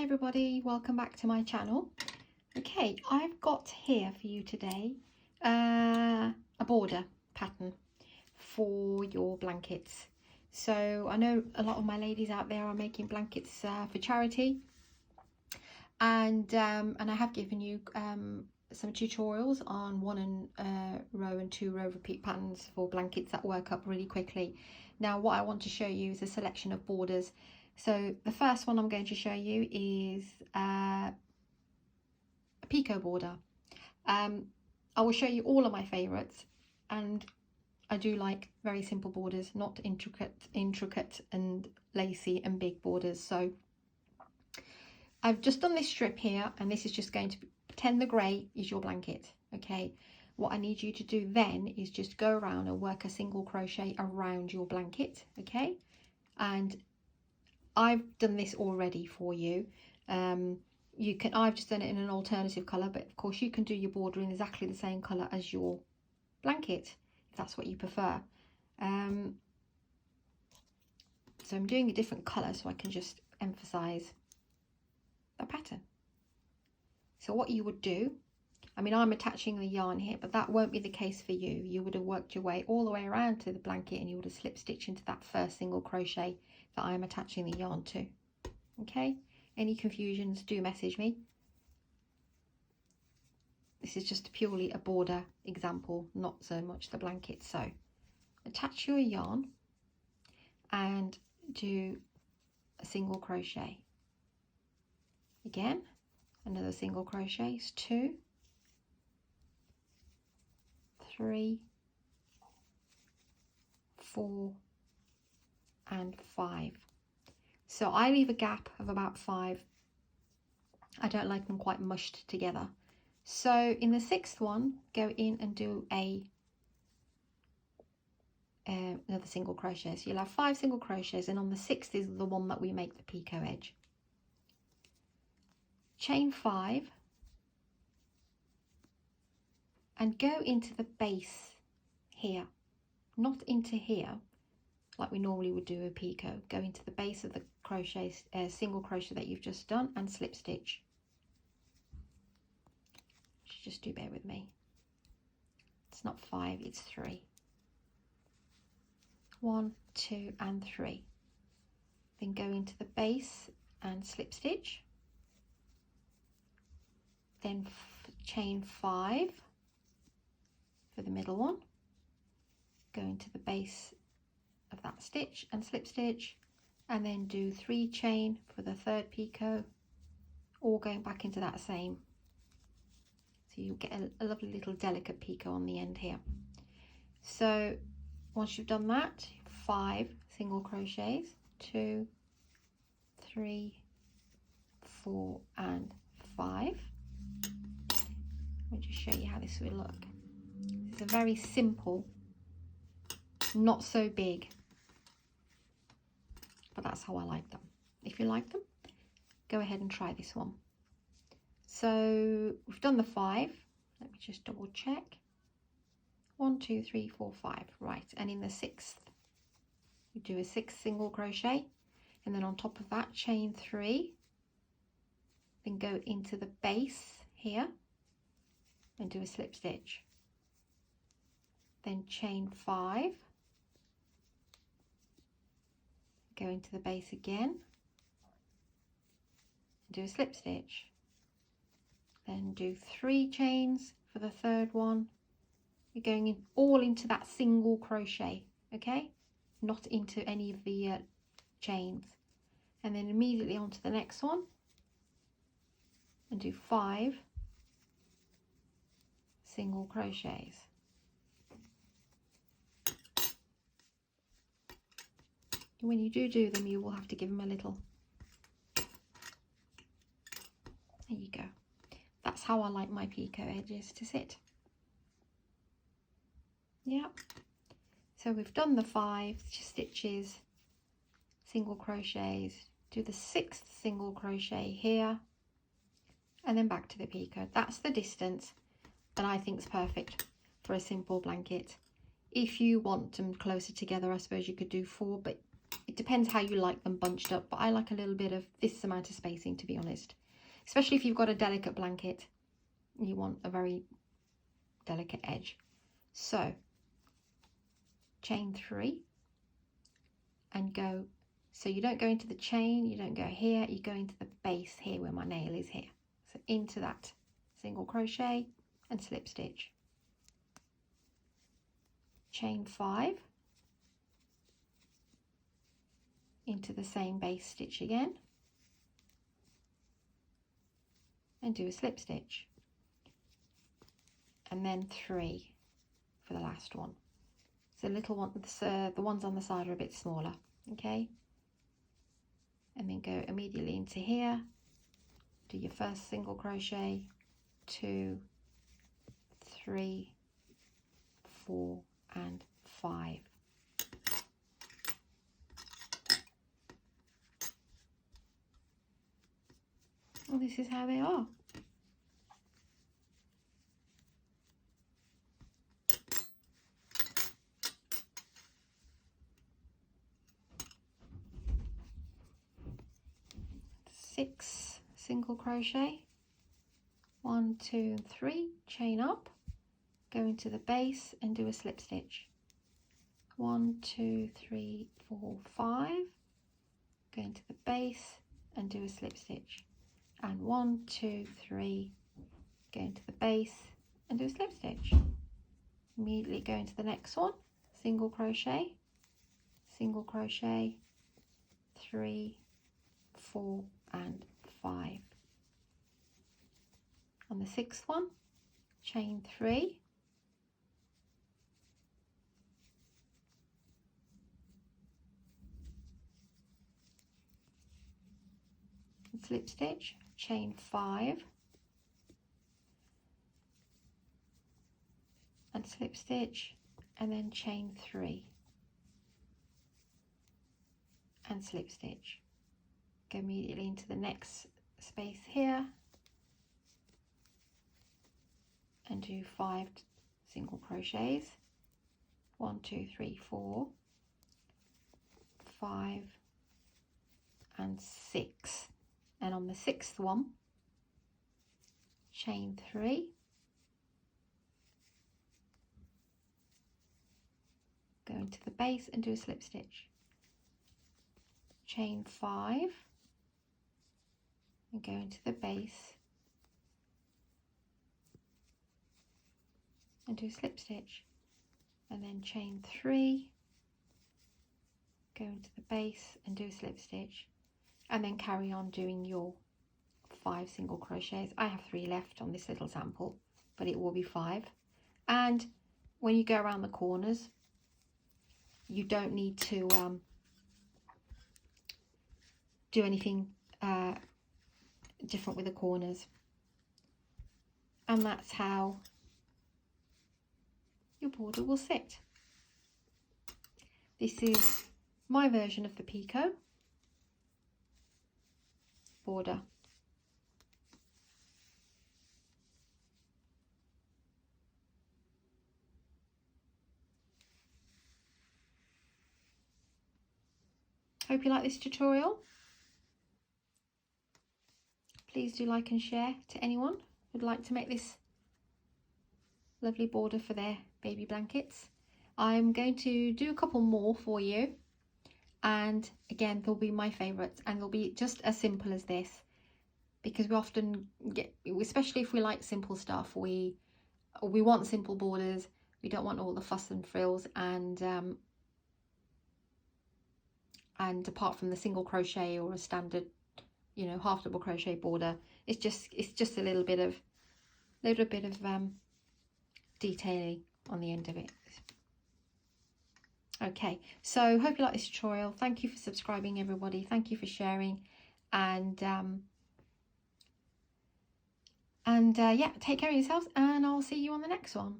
Hi everybody, welcome back to my channel. Okay, I've got here for you today a border pattern for your blankets. So I know a lot of my ladies out there are making blankets for charity, and I have given you some tutorials on row and 2 row repeat patterns for blankets that work up really quickly. Now what I want to show you is a selection of borders. So the first one I'm going to show you is a Picot border. I will show you all of my favorites, and I do like very simple borders, not intricate and lacy and big borders. So I've just done this strip here, and this is just going to pretend the grey is your blanket. Okay, what I need you to do then is just go around and work a single crochet around your blanket. Okay, and I've done this already for you. I've just done it in an alternative colour, but of course you can do your border in exactly the same colour as your blanket if that's what you prefer. So I'm doing a different colour so I can just emphasise the pattern. So what you would do, I mean, I'm attaching the yarn here, but that won't be the case for you. You would have worked your way all the way around to the blanket and you would have slip stitched into that first single crochet that I am attaching the yarn to. Okay, any confusions, do message me. This is just purely a border example, not so much the blanket. So attach your yarn and do a single crochet. Again, another single crochet, 2, 3, 4 and 5. So I leave a gap of about 5. I don't like them quite mushed together. So in the 6th one, go in and do another single crochet. So you'll have 5 single crochets, and on the 6th is the one that we make the picot edge. Chain 5 and go into the base here, not into here like we normally would do a picot. Go into the base of the crochet, single crochet that you've just done, and slip stitch. Just do bear with me. It's not 5, it's 3. 1, 2 and 3. Then go into the base and slip stitch. Then chain 5 for the middle one. Go into the base of that stitch and slip stitch, and then do 3 chain for the 3rd picot, all going back into that same. So you get a lovely little delicate picot on the end here. So once you've done that, 5 single crochets, 2, 3, 4 and 5. Let me just show you how this will look. It's a very simple, not so big, but that's how I like them. If you like them, go ahead and try this one. So we've done the 5. Let me just double check. 1, 2, 3, 4, 5. Right, and in the 6th, you do a 6 single crochet, and then on top of that, chain 3. Then go into the base here and do a slip stitch. Then chain 5. Go into the base again, do a slip stitch, then do 3 chains for the 3rd one. You're going in all into that single crochet, okay, not into any of the chains, and then immediately onto the next one and do 5 single crochets. When you do them, you will have to give them a little. There you go. That's how I like my picot edges to sit. Yeah. So we've done the 5 stitches, single crochets, do the 6th single crochet here, and then back to the picot. That's the distance that I think is perfect for a simple blanket. If you want them closer together, I suppose you could do 4, but It depends how you like them bunched up, but I like a little bit of this amount of spacing, to be honest. Especially if you've got a delicate blanket, you want a very delicate edge. So chain 3 and go, so you don't go into the chain, you don't go here, you go into the base here where my nail is here. So into that single crochet and slip stitch. Chain 5 into the same base stitch again and do a slip stitch, and then 3 for the last one. So little one, the ones on the side are a bit smaller, okay? And then go immediately into here, do your first single crochet, 2, 3, 4 and 5. Well, this is how they are. Six single crochet, 1, 2 and 3, chain up, go into the base and do a slip stitch. 1, 2, 3, 4, 5, go into the base and do a slip stitch, and 1, 2, 3, go into the base and do a slip stitch. Immediately go into the next one, single crochet, 3, 4 and 5. On the 6th one, chain 3, and slip stitch, chain 5 and slip stitch, and then chain 3 and slip stitch. Go immediately into the next space here and do 5 single crochets, 1, 2, 3, 4, 5 and 6. And on the 6th one, chain 3, go into the base and do a slip stitch, chain 5 and go into the base and do a slip stitch, and then chain 3, go into the base and do a slip stitch, and then carry on doing your 5 single crochets. I have 3 left on this little sample, but it will be 5. And when you go around the corners, you don't need to do anything different with the corners, and that's how your border will sit. This is my version of the Picot border. Hope you like this tutorial. Please do like and share to anyone who'd like to make this lovely border for their baby blankets. I'm going to do a couple more for you, and again they'll be my favorites, and they'll be just as simple as this, because we often get, especially if we like simple stuff, we want simple borders. We don't want all the fuss and frills, and apart from the single crochet or a standard, you know, half double crochet border, it's just a little bit of detailing on the end of it. Okay, so hope you like this tutorial. Thank you for subscribing, everybody. Thank you for sharing, and yeah, take care of yourselves, and I'll see you on the next one.